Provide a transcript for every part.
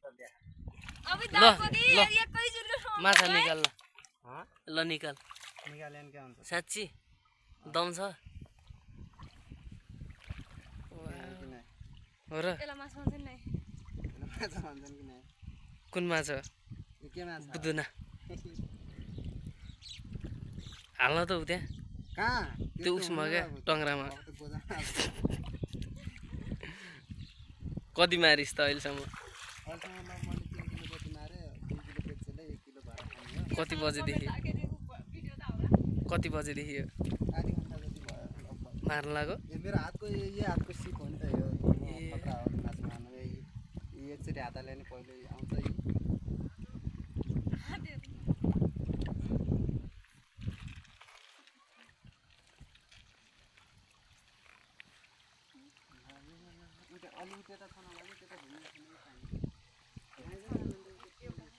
ल माछा निकाल ल निकाल साँच्ची दम छ हो र कुन माछा बुदुना हाल्न त उ त्यहाँ त्यो उसमा क्या टङ्ग्रामा कति मारिस् त अहिलेसम्म कति बजेदेखि मार्न लाग्यो मेरो हातको हातको सिप हो नि त यो खतरा हो माछा मार्नु एकचोटि हात हाल्यो भने पहिले आउँछ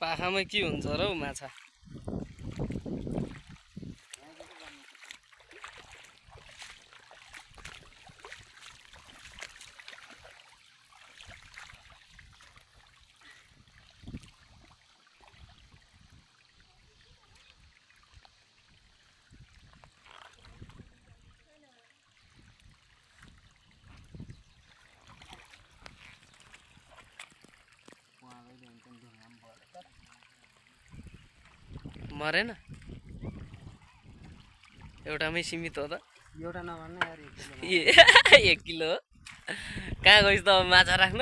पाखामै के हुन्छ र हौ माछा मरेन एउटामै सीमित हो त एउटा नभन्नु यार 1 किलो कहाँ गइस् त माछा राख्न